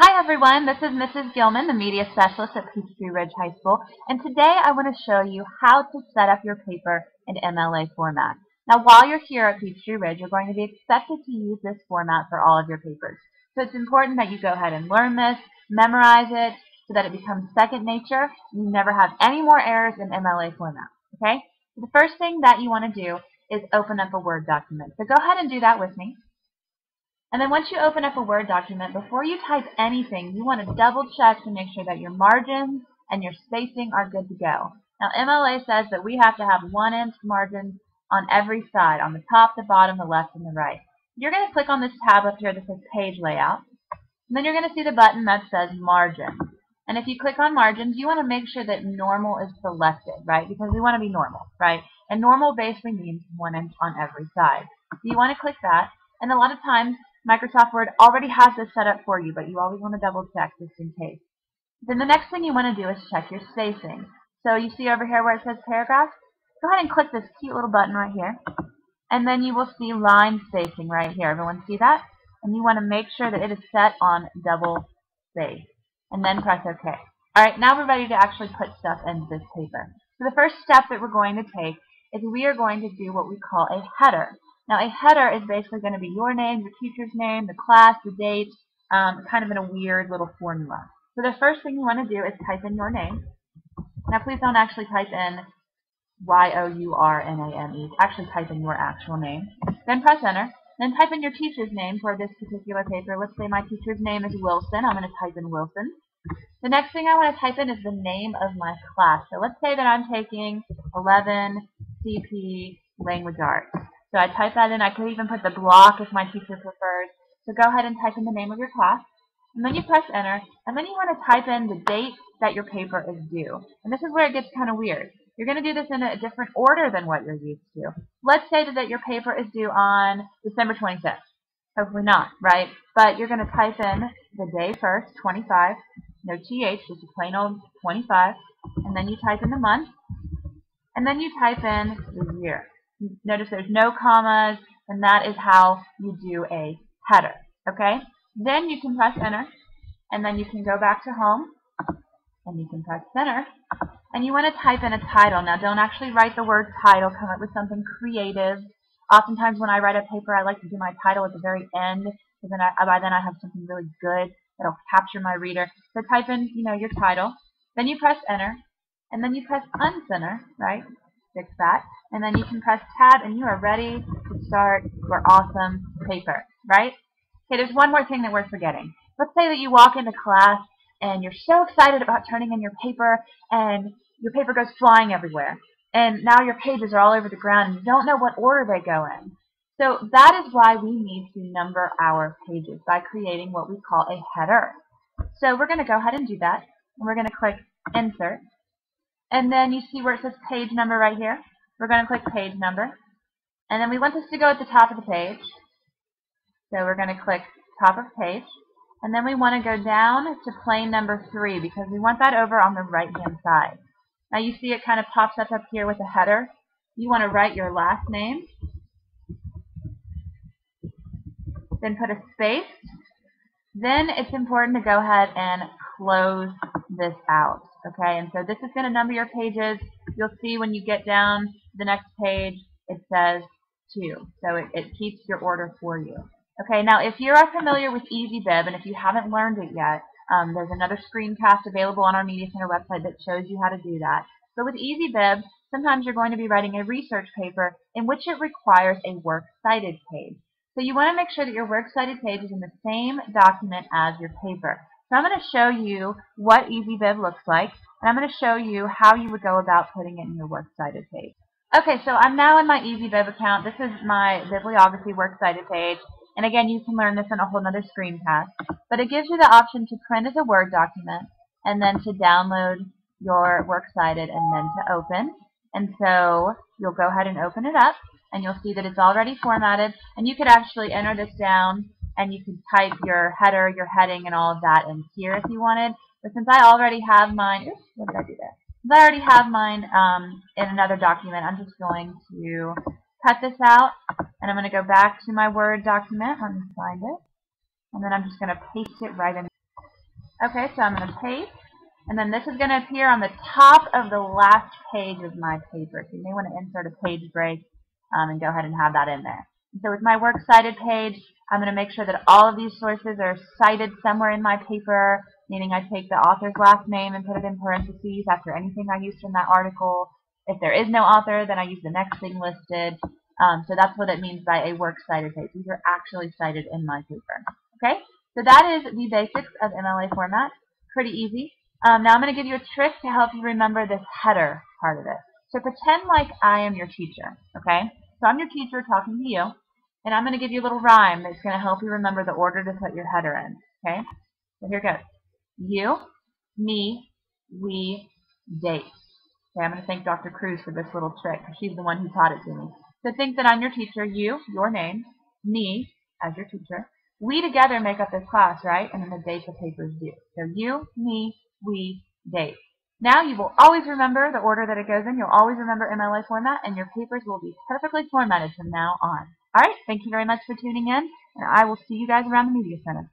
Hi everyone, this is Mrs. Gilman, the Media Specialist at Peachtree Ridge High School, and today I want to show you how to set up your paper in MLA format. Now while you're here at Peachtree Ridge, you're going to be expected to use this format for all of your papers. So it's important that you go ahead and learn this, memorize it, so that it becomes second nature, and you never have any more errors in MLA format, okay? So the first thing that you want to do is open up a Word document. So go ahead and do that with me. And then once you open up a Word document, before you type anything, you want to double check to make sure that your margins and your spacing are good to go. Now MLA says that we have to have 1-inch margins on every side, on the top, the bottom, the left, and the right. You're going to click on this tab up here that says Page Layout. And then you're going to see the button that says Margin. And if you click on Margins, you want to make sure that normal is selected, right? Because we want to be normal, right? And normal basically means 1 inch on every side. So you want to click that. And a lot of times, Microsoft Word already has this set up for you, but you always want to double check just in case. Then the next thing you want to do is check your spacing. So you see over here where it says Paragraph? Go ahead and click this cute little button right here. And then you will see line spacing right here. Everyone see that? And you want to make sure that it is set on double space. And then press OK. Alright, now we're ready to actually put stuff into this paper. So the first step that we're going to take is we are going to do what we call a header. Now a header is basically going to be your name, your teacher's name, the class, the date, kind of in a weird little formula. So the first thing you want to do is type in your name. Now please don't actually type in Y-O-U-R-N-A-M-E. Actually type in your actual name. Then press enter. Then type in your teacher's name for this particular paper. Let's say my teacher's name is Wilson. I'm going to type in Wilson. The next thing I want to type in is the name of my class. So let's say that I'm taking 11 CP Language Arts. So I type that in. I could even put the block if my teacher prefers. So go ahead and type in the name of your class. And then you press enter. And then you want to type in the date that your paper is due. And this is where it gets kind of weird. You're going to do this in a different order than what you're used to. Let's say that your paper is due on December 25th. Hopefully not, right? But you're going to type in the day first, 25, no TH, just a plain old 25. And then you type in the month. And then you type in the year. Notice there's no commas, and that is how you do a header, okay? Then you can press enter, and then you can go back to home, and you can press enter, and you want to type in a title. Now don't actually write the word title, come up with something creative. Oftentimes when I write a paper, I like to do my title at the very end, because then by then I have something really good that'll capture my reader. So type in, your title, then you press enter, and then you press uncenter, right? Fix that, and then you can press tab, and you are ready to start your awesome paper, right? Okay, there's one more thing that we're forgetting. Let's say that you walk into class, and you're so excited about turning in your paper, and your paper goes flying everywhere, and now your pages are all over the ground, and you don't know what order they go in. So that is why we need to number our pages, by creating what we call a header. So we're going to go ahead and do that, and we're going to click Insert. And then you see where it says page number right here. We're going to click page number. And then we want this to go at the top of the page. So we're going to click top of page. And then we want to go down to plain number 3 because we want that over on the right-hand side. Now you see it kind of pops up here with a header. You want to write your last name. Then put a space. Then it's important to go ahead and close this out. Okay, and so this is going to number your pages. You'll see when you get down to the next page, it says 2. So it keeps your order for you. Okay, now if you are familiar with EasyBib, and if you haven't learned it yet, there's another screencast available on our Media Center website that shows you how to do that. So with EasyBib, sometimes you're going to be writing a research paper in which it requires a works cited page. So you want to make sure that your works cited page is in the same document as your paper. So I'm going to show you what EasyBib looks like, and I'm going to show you how you would go about putting it in your works cited page. Okay, so I'm now in my EasyBib account. This is my bibliography works cited page, and again, you can learn this in a whole other screencast. But it gives you the option to print as a Word document, and then to download your works cited, and then to open. And so you'll go ahead and open it up, and you'll see that it's already formatted, and you could actually enter this down, and you can type your header, your heading, and all of that in here if you wanted. But since I already have mine, oops, what did I do there? Since I already have mine in another document, I'm just going to cut this out, and I'm going to go back to my Word document. Let me find it. And then I'm just going to paste it right in. Okay, so I'm going to paste, and then this is going to appear on the top of the last page of my paper. So you may want to insert a page break and go ahead and have that in there. So with my Works Cited page, I'm going to make sure that all of these sources are cited somewhere in my paper, meaning I take the author's last name and put it in parentheses after anything I used from that article. If there is no author, then I use the next thing listed. So that's what it means by a Works Cited page. These are actually cited in my paper. Okay, so that is the basics of MLA format. Pretty easy. Now I'm going to give you a trick to help you remember this header part of it. So pretend like I am your teacher, okay? So I'm your teacher talking to you, and I'm going to give you a little rhyme that's going to help you remember the order to put your header in, okay? So here it goes. You, me, we, date. Okay, I'm going to thank Dr. Cruz for this little trick, because she's the one who taught it to me. So think that I'm your teacher, you, your name, me, as your teacher. We together make up this class, right? And then the date the paper is due. So you, me, we, date. Now you will always remember the order that it goes in. You'll always remember MLA format, and your papers will be perfectly formatted from now on. All right, thank you very much for tuning in, and I will see you guys around the Media Center.